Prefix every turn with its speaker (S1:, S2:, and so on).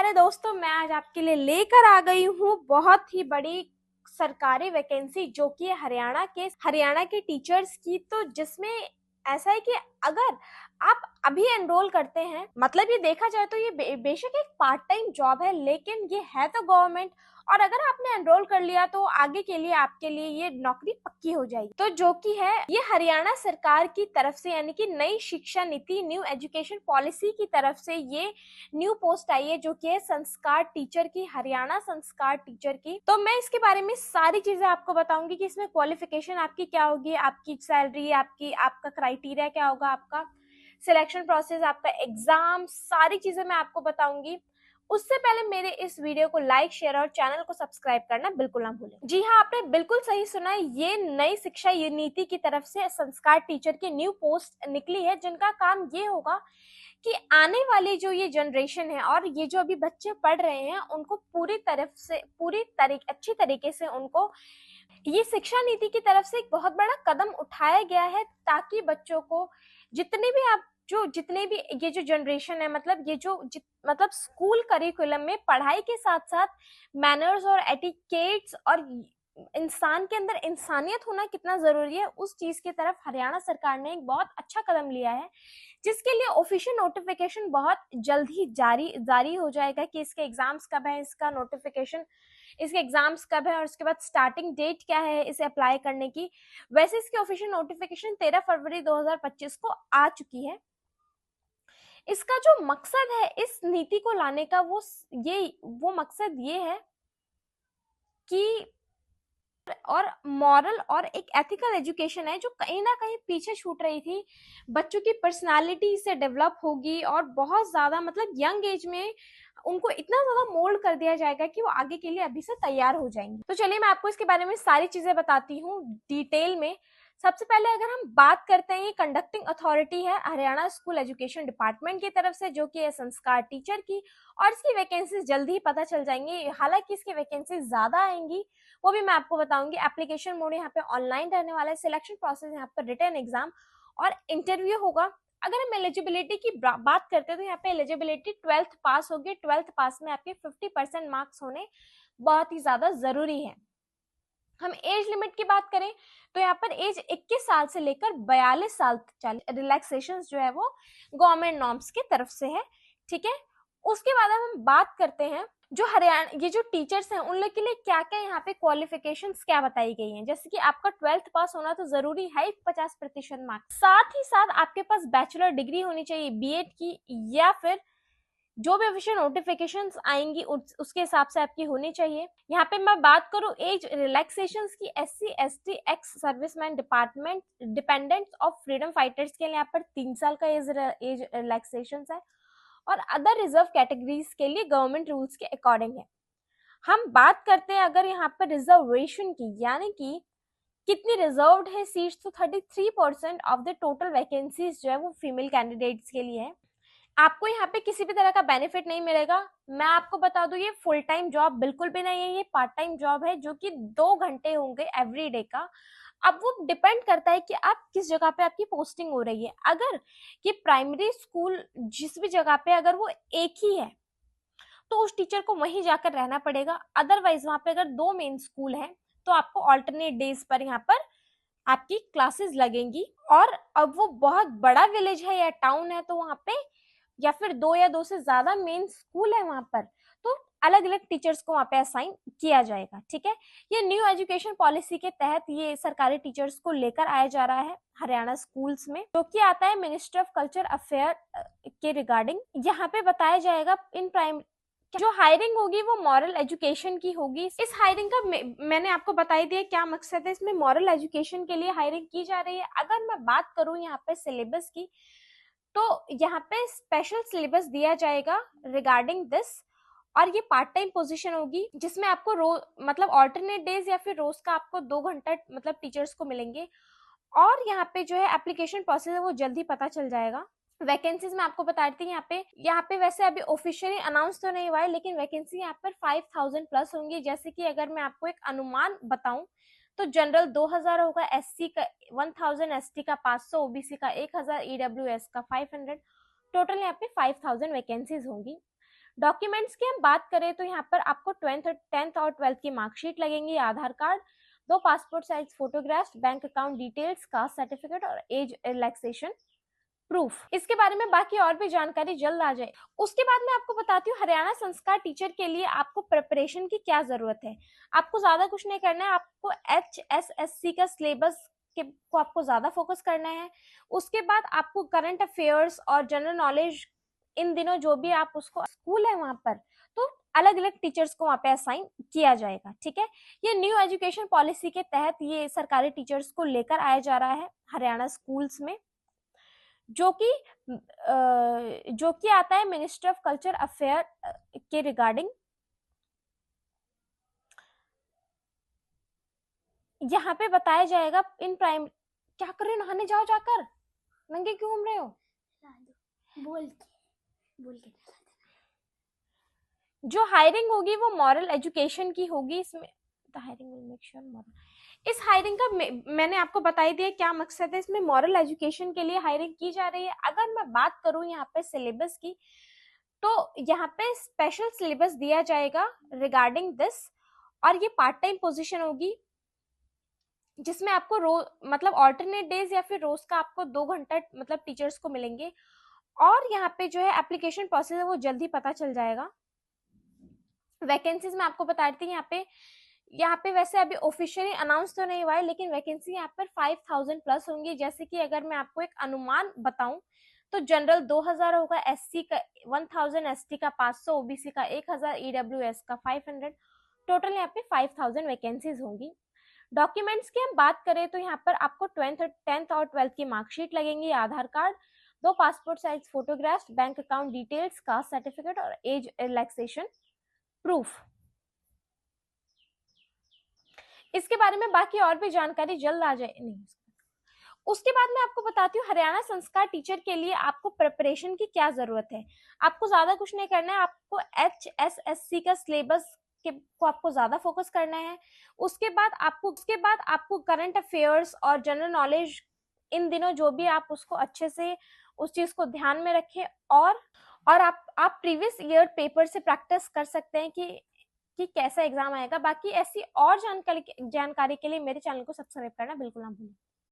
S1: प्यारे दोस्तों, मैं आज आपके लिए लेकर आ गई हूँ बहुत ही बड़ी सरकारी वैकेंसी जो कि हरियाणा के टीचर्स की। तो जिसमें ऐसा है कि अगर आप अभी एनरोल करते हैं, मतलब ये देखा जाए तो ये बेशक एक पार्ट टाइम जॉब है, लेकिन ये है तो गवर्नमेंट। और अगर आपने एनरोल कर लिया तो आगे के लिए आपके लिए ये नौकरी पक्की हो जाएगी। तो जो कि है ये हरियाणा सरकार की तरफ से, यानी कि नई शिक्षा नीति, न्यू एजुकेशन पॉलिसी की तरफ से ये न्यू पोस्ट आई है जो कि है संस्कार टीचर की, हरियाणा संस्कार टीचर की। तो मैं इसके बारे में सारी चीजें आपको बताऊंगी कि इसमें क्वालिफिकेशन आपकी क्या होगी, आपकी सैलरी, आपका क्राइटेरिया क्या होगा, आपका सिलेक्शन प्रोसेस, आपका एग्जाम, सारी चीजें मैं आपको बताऊंगी। उससे पहले मेरे इस वीडियो को लाइक, शेयर और चैनल को सब्सक्राइब करना बिल्कुल ना भूलें। जी हाँ, आपने बिल्कुल सही सुना, ये नई शिक्षा नीति की तरफ से संस्कार टीचर की न्यू पोस्ट निकली है, जिनका काम ये होगा कि आने वाली जो ये जनरेशन है और ये जो अभी बच्चे पढ़ रहे हैं उनको अच्छी तरीके से उनको ये शिक्षा नीति की तरफ से एक बहुत बड़ा कदम उठाया गया है, ताकि बच्चों को जितने भी ये जो जनरेशन है, मतलब मतलब स्कूल करिकुलम में पढ़ाई के साथ साथ मैनर्स और एटिकेट्स और इंसान के अंदर इंसानियत होना कितना जरूरी है, उस चीज की तरफ हरियाणा सरकार ने एक बहुत अच्छा कदम लिया है, जिसके लिए ऑफिशियल नोटिफिकेशन बहुत जल्द ही जारी हो जाएगा कि इसके एग्जाम्स कब है, इसके एग्जाम्स कब है और उसके बाद स्टार्टिंग डेट क्या है इसे अप्लाई करने की। वैसे इसकी ऑफिशियल नोटिफिकेशन 13 फरवरी 2025 को आ चुकी है। इसका जो मकसद है इस नीति को लाने का, वो मकसद ये है कि और मॉरल और एक एथिकल एजुकेशन है जो कहीं ना कहीं पीछे छूट रही थी। बच्चों की पर्सनालिटी से डेवलप होगी और बहुत ज्यादा, मतलब यंग एज में उनको इतना ज्यादा मोल्ड कर दिया जाएगा कि वो आगे के लिए अभी से तैयार हो जाएंगे। तो चलिए मैं आपको इसके बारे में सारी चीजें बताती हूँ डिटेल में। सबसे पहले अगर हम बात करते हैं, ये कंडक्टिंग अथॉरिटी है हरियाणा स्कूल एजुकेशन डिपार्टमेंट की तरफ से, जो कि है संस्कार टीचर की, और इसकी वैकेंसीज जल्दी ही पता चल जाएंगी। हालांकि इसकी वैकेंसीज ज्यादा आएंगी, वो भी मैं आपको बताऊंगी। एप्लीकेशन मोड यहाँ पे ऑनलाइन रहने वाला है, सिलेक्शन प्रोसेस यहाँ पर रिटन एग्जाम और इंटरव्यू होगा। अगर हम एलिजिबिलिटी की बात करते हैं तो यहाँ पे एलिजिबिलिटी 12th पास होगी। 12th पास में आपके 50% मार्क्स होने बहुत ही ज्यादा जरूरी है। हम एज लिमिट की बात करें तो यहाँ पर एज 21 साल से लेकर 42 साल तक रिलैक्सेशन जो है वो गवर्नमेंट नॉर्म्स की तरफ से है, ठीक है। उसके बाद हम बात करते हैं जो हरियाणा ये जो टीचर्स हैं उन लोग के लिए क्या क्या यहाँ पे क्वालिफिकेशंस क्या बताई गई हैं। जैसे कि आपका 12th पास होना तो जरूरी है, 50% मार्क्स, साथ ही साथ आपके पास बैचलर डिग्री होनी चाहिए बीएड की, या फिर जो भी ऑफिशियल नोटिफिकेशंस आएंगी उसके हिसाब से आपकी होनी चाहिए। यहाँ पे मैं बात करूँ एज रिलैक्सेशंस की, SC ST ex serviceman department dependents of freedom fighters के लिए यहाँ पर 3 साल का एज रिलैक्सेशन है, और अदर रिजर्व कैटेगरीज के लिए गवर्नमेंट रूल्स के अकॉर्डिंग है। हम बात करते हैं अगर यहाँ पर रिजर्वेशन की, यानी कि कितनी रिजर्व्ड है सीट्स, तो 33% ऑफ द टोटल वैकेंसीज जो है वो फीमेल कैंडिडेट्स के लिए है। आपको यहाँ पे किसी भी तरह का बेनिफिट नहीं मिलेगा। मैं आपको बता दूं, ये फुल टाइम जॉब बिल्कुल भी नहीं है, ये पार्ट टाइम जॉब है जो कि 2 घंटे होंगे एवरी डे का। अब वो डिपेंड करता है कि आप किस जगह पे आपकी पोस्टिंग हो रही है। अगर ये प्राइमरी स्कूल जिस भी जगह पे अगर वो एक ही है तो उस टीचर को वहीं जाकर रहना पड़ेगा। अदरवाइज वहां पे अगर 2 मेन स्कूल हैं तो आपको ऑल्टरनेट डेज पर यहाँ पर आपकी क्लासेस लगेंगी। और अब वो बहुत बड़ा विलेज है या टाउन है तो वहां पे या फिर 2 या 2 से ज्यादा मेन स्कूल है वहां पर, तो अलग अलग टीचर्स को वहां पे असाइन किया जाएगा, ठीक है। ये न्यू एजुकेशन पॉलिसी के तहत ये सरकारी टीचर्स को लेकर आया जा रहा है हरियाणा स्कूल्स में, जो कि आता है मिनिस्ट्री ऑफ कल्चर अफेयर के रिगार्डिंग। यहाँ पे बताया जाएगा इन प्राइम जो हायरिंग होगी वो मॉरल एजुकेशन की होगी। इस हायरिंग का मैंने आपको बता दिया क्या मकसद है। इसमें मॉरल एजुकेशन के लिए हायरिंग की जा रही है। अगर मैं बात करूं यहाँ पे सिलेबस की, तो यहाँ पे स्पेशल सिलेबस दिया जाएगा रिगार्डिंग दिस, और ये पार्ट टाइम पोजीशन होगी जिसमें आपको मतलब ऑल्टरनेट डेज या फिर रोज का आपको 2 घंटा मतलब टीचर्स को मिलेंगे। और यहाँ पे जो है एप्लीकेशन प्रोसेस है वो जल्दी पता चल जाएगा। वैकेंसीज में आपको बता रही थी, यहाँ पे वैसे अभी ऑफिशियली अनाउंस तो नहीं हुआ है, लेकिन वैकेंसी यहाँ पर 5000 प्लस होंगी। जैसे कि अगर मैं आपको एक अनुमान बताऊं तो जनरल 2000 होगा, SC का 1000, ST का 500, OBC का 1000, EWS का 500, टोटल यहाँ पे 5000 वैकेंसीज होंगी। डॉक्यूमेंट्स की हम बात करें तो यहाँ पर आपको 10th और 12th की मार्कशीट लगेंगी, Aadhaar card, 2 passport size photographs, bank account details, caste certificate और एज रिलैक्सेशन प्रूफ। इसके बारे में बाकी और भी जानकारी जल्द आ जाए। उसके बाद मैं आपको बताती हूँ हरियाणा संस्कार टीचर के लिए आपको प्रिपरेशन की क्या जरूरत है। आपको ज्यादा कुछ नहीं करना है, आपको HSSC का सिलेबस को आपको ज्यादा फोकस करना है। उसके बाद आपको करंट अफेयर्स और जनरल नॉलेज, इन दिनों जो भी आप उसको स्कूल है वहां पर, तो अलग अलग टीचर्स को वहां पे असाइन किया जाएगा, ठीक है। ये न्यू एजुकेशन पॉलिसी के तहत ये सरकारी टीचर्स को लेकर आया जा रहा है हरियाणा स्कूल्स में, जो कि आता है मिनिस्ट्री ऑफ कल्चर अफेयर के रिगार्डिंग। यहाँ पे बताया जाएगा इन प्राइम, क्या कर रहे हो, नहाने जाओ, जाकर नंगे क्यों घूम रहे हो, बोल के जो हायरिंग होगी वो मॉरल एजुकेशन की होगी। इसमें hiring will make sure moral, इस हायरिंग का मैंने आपको बता ही दिया क्या मकसद है। इसमें मॉरल एजुकेशन के लिए हायरिंग की जा रही है। अगर मैं बात करूं यहाँ पे सिलेबस की, तो यहाँ पे स्पेशल सिलेबस दिया जाएगा रिगार्डिंग दिस, और ये पार्ट टाइम पोजीशन होगी जिसमें आपको रोज मतलब ऑल्टरनेट डेज या फिर रोज का आपको 2 घंटा मतलब टीचर्स को मिलेंगे। और यहाँ पे जो है एप्लीकेशन प्रोसेस है वो जल्दी पता चल जाएगा। वैकेंसीज में आपको बता रही थी यहाँ पे वैसे अभी ऑफिशियली अनाउंस तो नहीं हुआ है, लेकिन वैकेंसी यहाँ पर 5000 प्लस होंगी। जैसे कि अगर मैं आपको एक अनुमान बताऊं तो जनरल 2000 होगा, एससी का 1000, एसटी का 500, ओबीसी का 1000, ईडब्ल्यूएस का 500, टोटल यहाँ पे 5000 वैकेंसीज होंगी। डॉक्यूमेंट्स की हम बात करें तो यहाँ पर आपको 10th और 12th की मार्कशीट लगेंगी, Aadhaar card, 2 passport size photographs, bank account details, caste certificate और एज रिलैक्सेशन प्रूफ। इसके बारे में बाकी और भी जानकारी जल्द आ जाए नहीं। उसके बाद मैं आपको बताती हूँ हरियाणा संस्कार टीचर के लिए आपको प्रिपरेशन की क्या जरूरत है। आपको ज्यादा कुछ नहीं करना है, आपको HSSC का सिलेबस को आपको ज्यादा फोकस करना है। उसके बाद आपको करंट अफेयर्स और जनरल नॉलेज, इन दिनों जो भी आप उसको अच्छे से उस चीज को ध्यान में रखें। और आप प्रीवियस ईयर पेपर से प्रैक्टिस कर सकते हैं कि कैसा एग्जाम आएगा। बाकी ऐसी और जानकारी के लिए मेरे चैनल को सब्सक्राइब करना बिल्कुल ना भूलें।